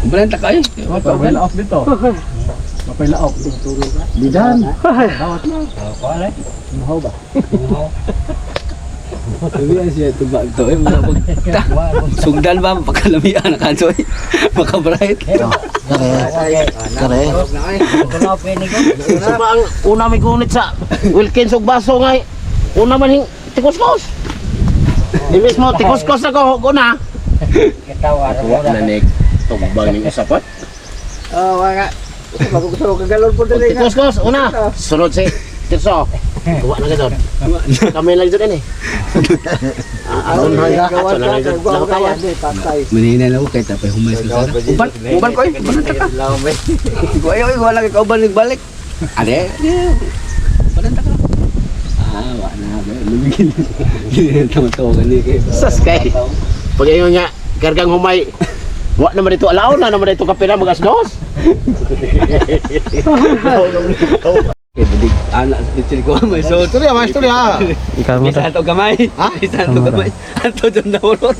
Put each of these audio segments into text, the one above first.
Balanta kayo. Mapay laok dito. Mapay laok. Bidan. Dawat na. Kuha Mahaw ba? Sabihan siya ito ba ito eh. Sugdan ba? Pagkalamian na kanso eh. Makabright. Kare. Sobrang una may gunit sa Wilkins og baso nga. Una man hing tikuskos. Imbis mo tikuskos ako na. Kuha na nek. Tugbang ning usapat. Oh, wala. Gusto ko kagalon po dali nga. Tikuskos una. Sunod si Tirso. Kuha na gidon. Kami lang dito ini. Ano nga gawan ka? Patay. Manina na ako kahit tapay humay sa sana. Uban ko eh. Balanta ka. Kuha lang ikaw balik balik. Ade. Balanta ka. Wala na ba. Lumigil. Hindi na tawa-tawa ni kay. Sas kay. Pag ingon nga kargang humay. Wa naman dito alaw na naman dito kapira magasdos. Bidig anak dicil ko may so. Istorya, ma istorya. Ikaw mo Isa ta. to gamay. Ha? Isa to gamay. Ato dun na ulon.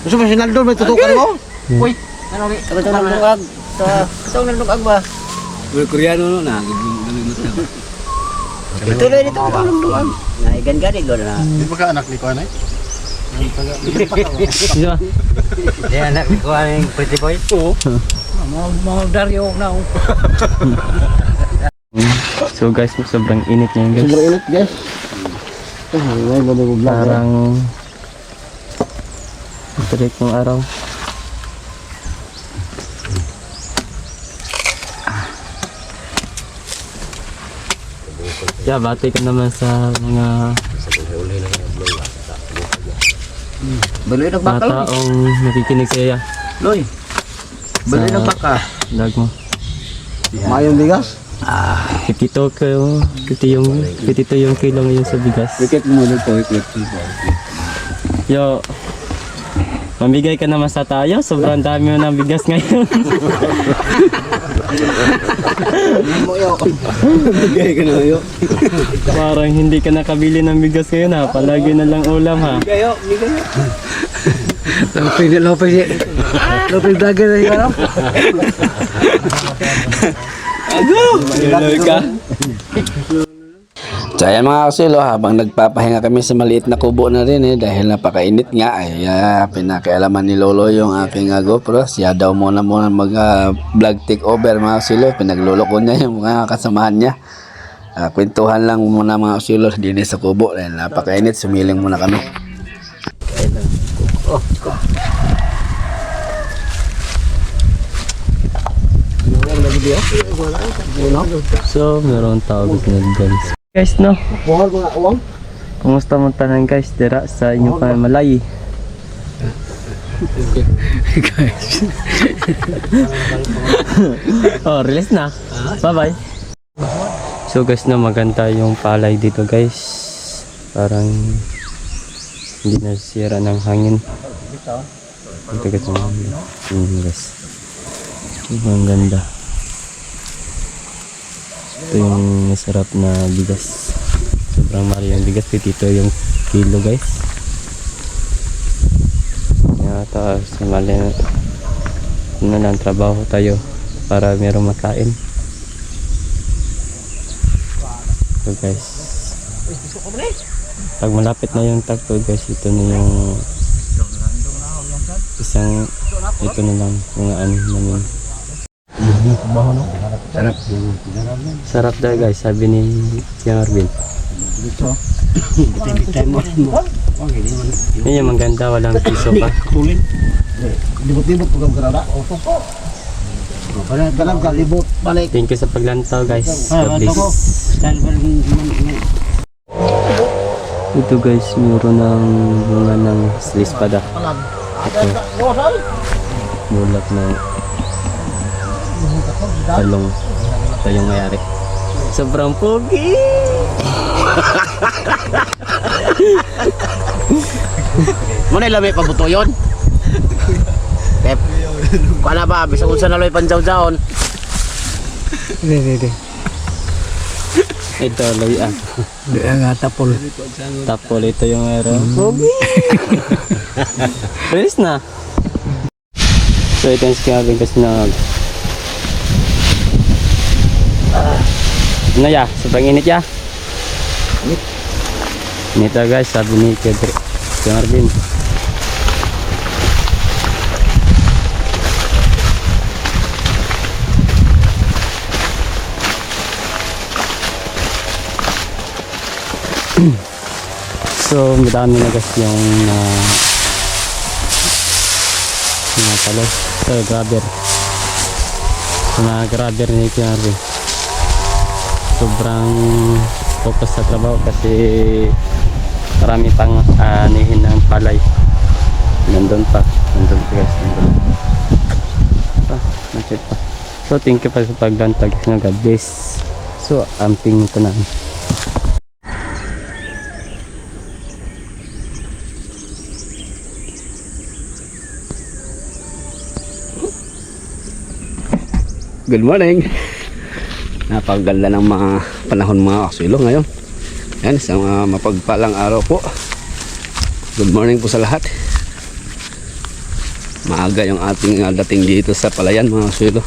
Gusto mo sinaldol may tutukan mo? Uy, ano ni? Ito nang lungag. Ito nang lungag ba? Koreano no na. Ganun na. Tuloy dito ang lungag. Naigan-ganig lo na. Di ba ka anak ni Kuanay? Isa. Di anak ko ang pretty boy. Oo. Mau Dario na. So guys, sobrang init niyan guys. Sobrang init guys. Ay, bago Parang tarik ng araw. Yeah, bati ka naman sa mga Baloy ng mga baka. taong nakikinig sa iya. Loy. Baloy ng baka. Vlog mo. Mayong bigas. 52 kayo, 52 yung kilo ngayon sa bigas. Ticket mo ulit po, click po. Yo, mamigay ka naman sa tayo. Sobrang dami mo ng bigas ngayon. Bigay ka na yo. Parang hindi ka nakabili ng bigas ngayon ha. Palagi na lang ulam ha. Bigayo, bigayo. Lopez vlogger na yun. Tuloy ka. So ayan mga kasilo, habang nagpapahinga kami sa maliit na kubo na rin dahil napakainit nga ay pinakialaman ni Lolo yung aking GoPro. Siya daw muna mag vlog take over mga kasilo. Pinagluloko niya yung mga kasamahan niya. Kwentuhan lang muna mga kasilo din sa kubo dahil napakainit. Sumiling muna kami. So, meron tawag na guys. Guys no, Buhol mga uwang. kumusta mo tanan guys dira sa inyong pamalayi? Guys. Oh, release na. Bye bye. So guys no, maganda yung palay dito guys. Parang hindi nasira ng hangin. Ito guys. Guys. Ang ganda. Ito yung masarap na bigas. Sobrang mahal yung bigas. Ito yung kilo guys. Kaya taas. Mali na lang trabaho tayo para merong makain. So guys. Pag malapit na yung tagto guys, ito na yung isang, ito na lang yung ano namin. Sarap. Sarap daw guys, sabi ni Kuya Arvin. Yun yung maganda, walang piso pa. Libot-libot pag garada. Dalam ka libot balik. Thank you sa paglantaw guys. God bless. Ito guys, meron ng mga ng slispada. Ito, mulak ng talong. Ito yung mayari. Sobrang pogi! Muna ilami pabuto yun. Pep. Kuha na ba? Bisa unsa na loy panjaw-jawon. Ito, lawian. Nga tapol. Tapol, ito yung meron. Pogi! Release na. So ito yung scabbing kasi na ano ya? Sobrang init ya? Init na guys, sabi ni Kedre Marvin. So madami na guys yung talo sa grabber. Sa grabber ni Marvin. Sobrang focus sa trabaho kasi marami pang anihin ng palay. Nandun pa guys, nandun pa, na-check pa. So thank you pa sa pagbantag ng God bless. So amping ito na. Good morning. Napakaganda ng mga panahon mga kasulo ngayon. Yan, isang mapagpalang araw po. Good morning po sa lahat. Maaga yung ating dating dito sa palayan mga kasulo.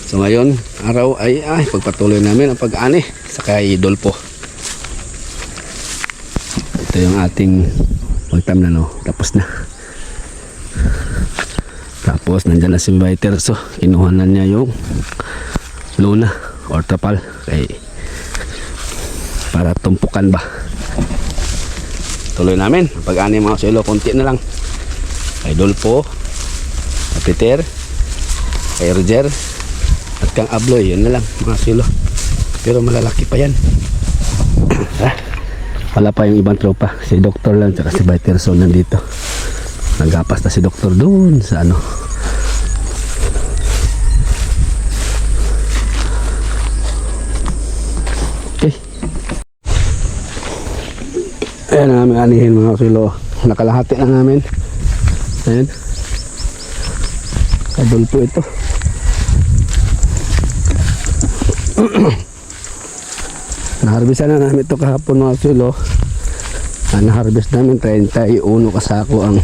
So ngayon, araw ay pagpatuloy namin ang pag-ani sa kay Dolpo. Ito yung ating pagtamnan, no? Tapos na. Tapos nandyan na si Viter, so kinuha na niya yung luna or trapal kay para tumpukan ba. Tuloy namin pag-ani mga kasulo, konti na lang kay Dolpo, kay Peter, kay Roger at kang Abloy, yun na lang mga kasulo, pero malalaki pa yan. Wala pa yung ibang tropa, si Doktor lang at si Viterson nandito. Nagapas na si Doktor doon sa ano. Okay. Ayan na namin anihin mga kasulo. Nakalahati na namin. Ayan. Kadol po ito. Naharbisan na namin ito kahapon mga kasulo. Na-harvest namin 31 kasako ang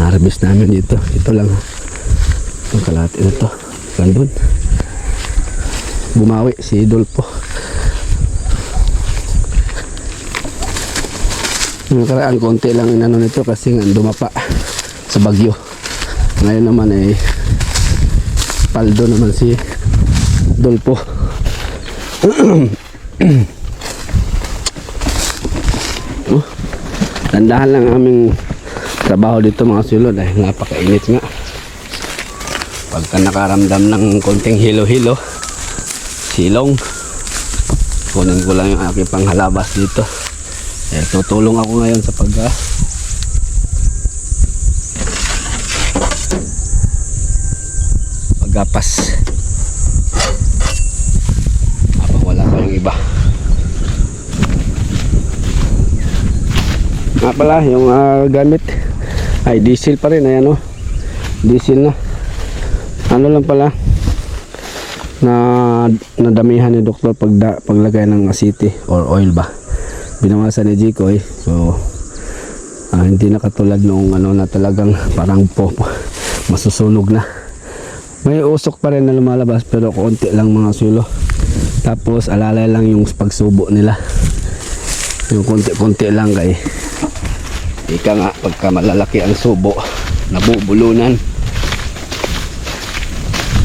na-harvest namin dito. Ito lang ang kalahati na ito. Gandun bumawi si Dolpo. Yung karaan konti lang inano nito kasi nga dumapa sa bagyo. Ngayon naman ay paldo naman si Dolpo. Tandahan lang aming trabaho dito mga kasulo dahil napakainit nga. Pagka nakaramdam ng konting hilo-hilo, silong, kunin ko lang yung aking panghalabas dito. Tutulong ako ngayon sa paggapas habang wala pa yung iba. Nga pala yung gamit ay diesel pa rin. Ayan, diesel na. Ano lang pala na nadamihan ni Doktor paglagay ng asiti or oil ba, binawasan ni Jikoy. So hindi na katulad noong na talagang parang masusunog na. May usok pa rin na lumalabas pero konti lang mga sulo. Tapos alalay lang yung pagsubo nila, yung konti-konti lang kay ika nga pagka malalaki ang subo nabubulunan,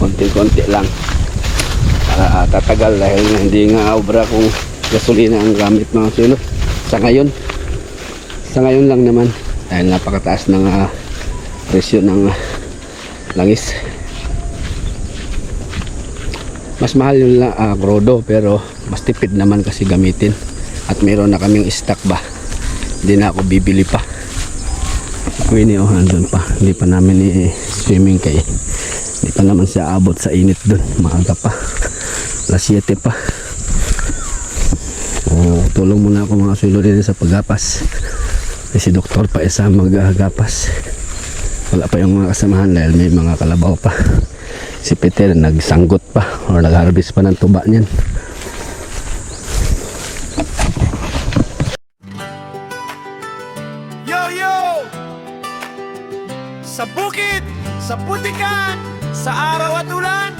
konti-konti lang para tatagal dahil hindi nga obra kung gasolina ang gamit mga sulo sa ngayon lang naman dahil napakataas ng presyo ng langis. Mas mahal yung krodo pero mas tipid naman kasi gamitin at meron na kaming stock ba, hindi na ako bibili pa. Queenie andun pa, hindi pa namin swimming kay hindi pa naman siya abot sa init dun, maaga pa, alas 7 pa. Tulong muna ako mga sulo din sa paggapas kasi si Doktor pa isa maggapas, wala pa yung mga kasamahan dahil may mga kalabaw pa. Si Peter nagsanggot pa or nag-harvest pa ng tuba niyan. Sa bukid sa putikan, sa araw at ulan.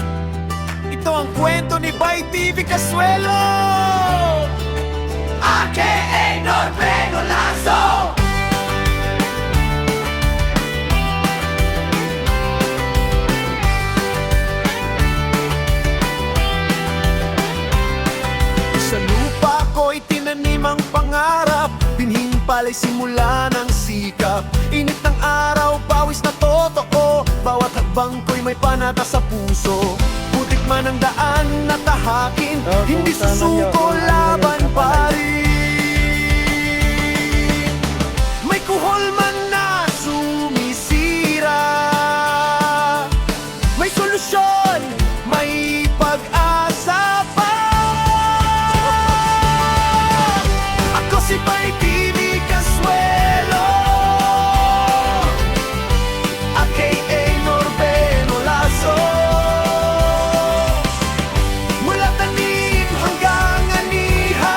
Ito ang kwento ni Bay TV Casuelo, aka Norberto Lazo. Sa lupa ko'y tinanim ang pangarap, binhing pala'y simula ng sikap. Init ng araw, pawis na totoo, bawat hakbang ko'y may panata sa puso. Putik man ang daan na tahakin, hindi susuko, laban pa rin. May kuhol man na sumisira, may solusyon, may pag-asa pa. Ako si Bay TV Casuelo, aka Norberto Lazo. Mula tanim hanggang anihan,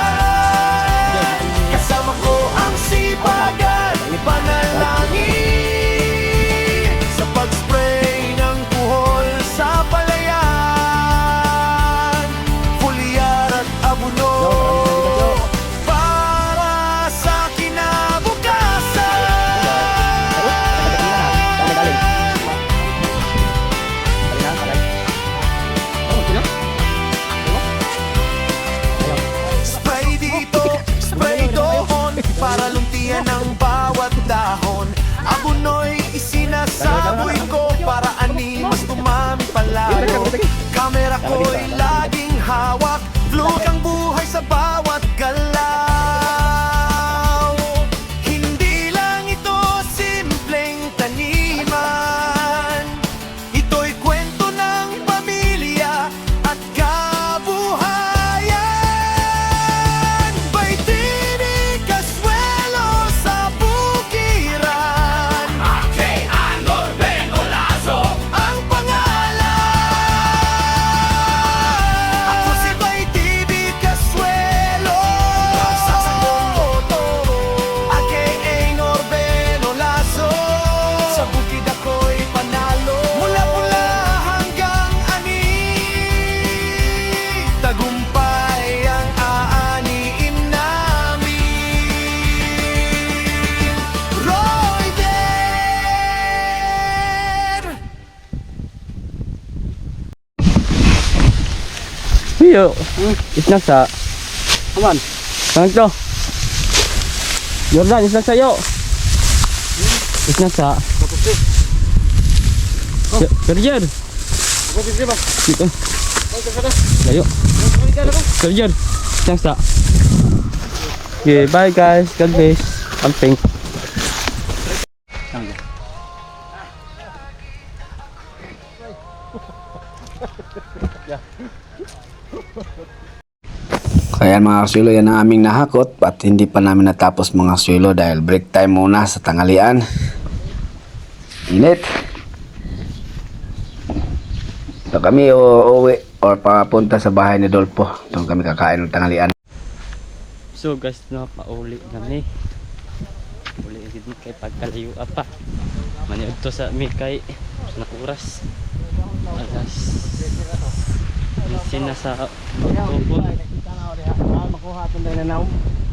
kasama ko ang sipagan, panalangin sa pag-spray ng kuhol sa palayan, pulyar at abuno para sa kinabukasan. Spray dito, spray doon, para luntian ang bawat dahon. Abunoy isinasaboy ko, para ani mas tumami palalo. Kamera ko'y laging hawak, vlog ang buhay sa bawat galaw. Hindi lang ito simpleng taniman, ito'y kwento ng pamilya at kabuhayan. Bay TV Casuelo sa bukiran, Norberto Lazo ang pangalan. Ako si Bay TV Casuelo, sa sangoto, aka Norberto Lazo. Sa bukid ako'y panalo, mula-mula hanggang ani, tagumpay ang aaniin namin. Roy Der! Hiyo. Isnak sa. Aman. Tangag to. Jordan, isnak sa'yo. Isnak sa. Serger. Dito. Layo. Serger. Isnak sa. Okay, bye guys. God bless. Camping. Kaya mga kasuelo, yan ang aming nahakot at hindi pa namin natapos mga kasuelo dahil break time muna sa tanghalian. Init. So kami uuwi or papunta sa bahay ni Dolpo. Doon kami kakain ng tanghalian. So guys, pauli kami. Uli agad ni kay pagkalayo pa. Maniod to sa mi kay na oras. Alas. Sina sa October. Makuha ito na nanaw.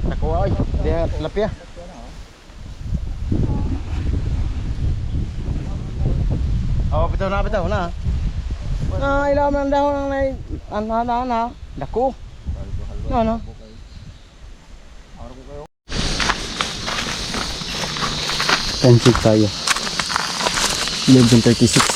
Nakuha oy. Diya tilapia. Oh, bitaw na. Ilaw man dahon ng ana. Dako. Ano? Pensit tayo. 11:36.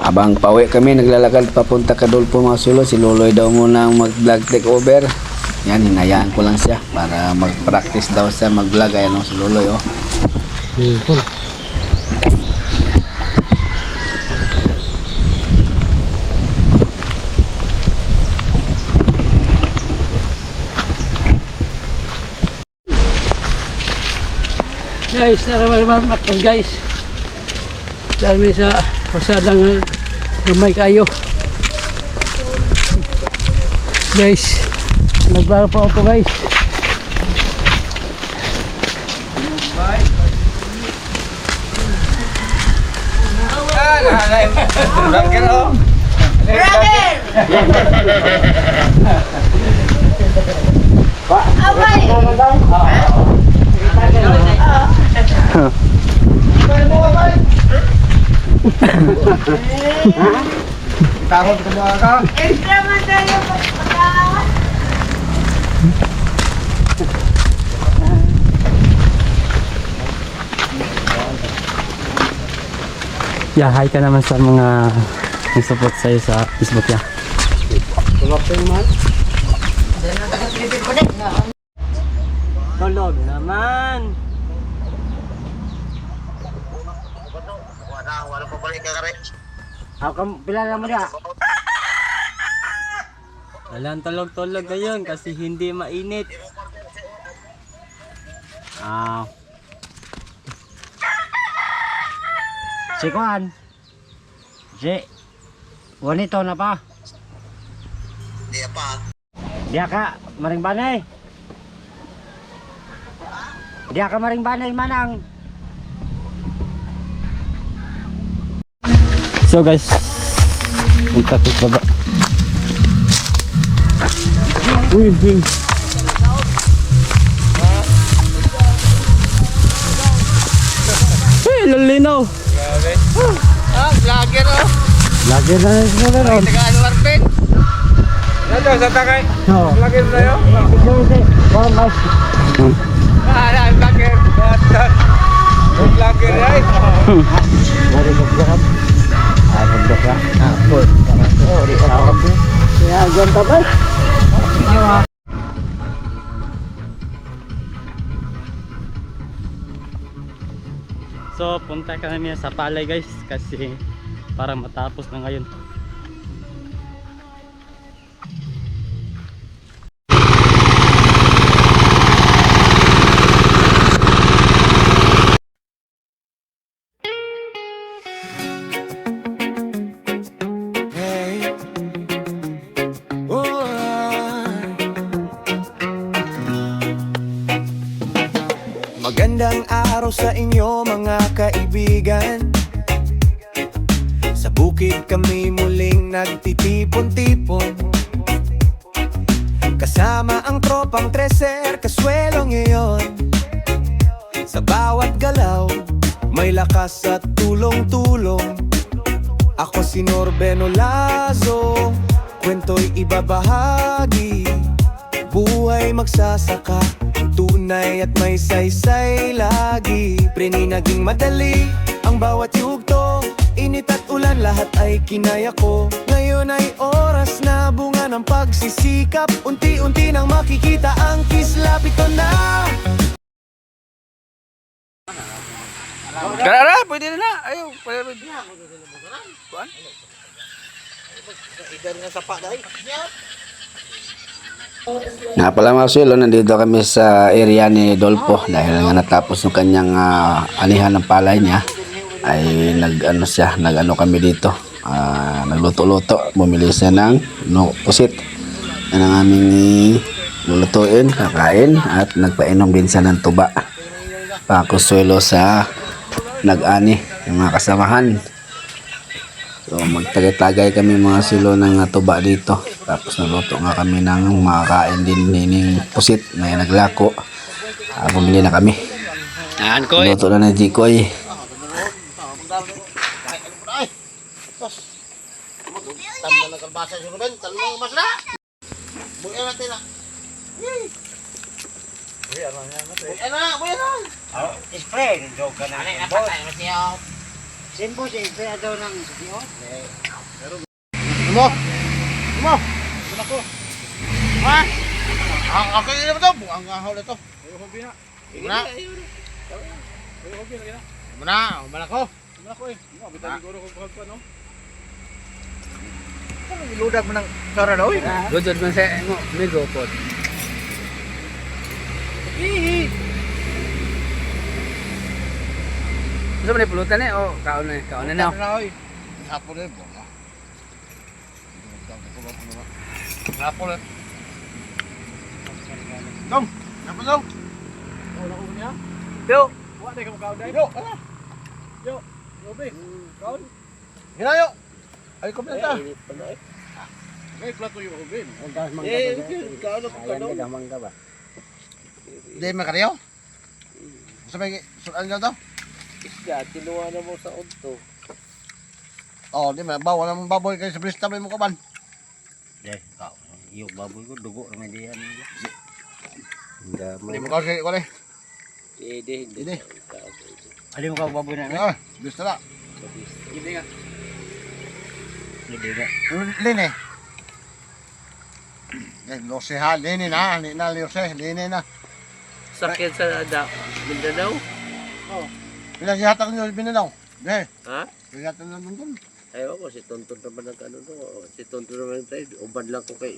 Habang pauwi kami, naglalakad papunta ka Dolpo mga kasuelo. Si Loloy daw muna ang mag-vlog take over. Yan, hinayaan ko lang siya para mag-practice daw siya mag-vlog. Ayan o, si Loloy o. guys, nararamdaman ko guys. Dahil sa pasadang gamay kayo. Guys, nagbara pa ako guys. Yeah, hi ka naman sa mga support sa'yo sa Facebook ya. Tulog naman. Wala pa balik ka kare. Ako pila na mo na. Walang tulog-tulog ngayon kasi hindi mainit. Si Kuan. Si Juanito na pa. Di pa. Dia ka maring banay. Dia ka maring banay manang. So guys, punta ko baba. Uy. Hey, lalinaw. Vlogger oh. Lagi na ito na ron. Taga Anwar Pen. Nado sa takay. Oh. Lagi na yo. Vlogger. Vlogger ay. Mari magdakap. Magdakap. Put. Oh, di ka. Ya, gon ta ba? So punta kami sa palay guys kasi para matapos na ngayon. Magandang araw sa inyo mga kaibigan. Sa bukid kami muling nagtitipon-tipon, kasama ang tropang treser, kaswelo ngayon. Sa bawat galaw, may lakas at tulong-tulong. Ako si Norbeno Lazo, kwento'y ibabahagi. Buhay magsasaka, tunay at may saysay lagi. Preni naging madali ang bawat yugto, init at ulan lahat ay kinaya ko. Ngayon ay oras na bunga ng pagsisikap, unti-unti nang makikita ang kislap. Ito na. Karara, pwede na. Ayaw, pwede na. Kuan? Idan nga sapa dai. Nga pala mga sulo, nandito kami sa area ni Dolpo dahil nga natapos yung kanyang anihan ng palay niya ay nag-ano kami dito, nagluto-luto, bumili siya ng pusit. Yan ang aming lulutuin, kakain at nagpainom din siya ng tuba pakusuelo sa nag-ani yung mga kasamahan. So magtagay-tagay kami mga silo ng tuba dito. Tapos naluto nga kami ng makakain din nining pusit na naglako. Bumili na kami. Luto na ng Jikoy. Tanda ng kalbasa si Ruben, talong mas na. Buya natin na. Buya na. Spray, joke ka na. Napatay na siya. Simbo si spray daw ng siyo. Mo. Ako. Ha? Ang ako din ba to? Ang ahol ito. Hobi na. Muna. Muna, malako. Malako eh. Mo bitan siguro ko pagpa no. Ludag mo ng sara daw eh. Gudod man sa mo, migo pod. Gusto mo na pulutan eh? O, kaon na na. Hapon eh, bola. Hapon eh. Dong! Hapon dong! Yo! Yo! Ano? Yo! Yobi! Kaon! Hinayo! Ay, kumpleta! Ay, plato yung ubin. Kaon ako kaon. Hindi makariyo? Sabi, sulan nyo to? Kinuha na mo sa unto. Oh, di ba? Bawal ang baboy kayo sa blista mo kaban. Yung baboy ko, dugo naman diyan. Hindi mo kasi ko rin. Hindi. Hindi mo ka baboy na. Ah, blista na. Hindi nga. Lini. Lose ha, lini na. Lini na, lini na. Sakit sa Mindanao? Pinaghihatag nyo, binanaw. Eh, Ha? pinaghihatag nyo doon. Ayaw ko, si Tonton naman ang ano no. Si Tonton naman tayo, uban lang ko kay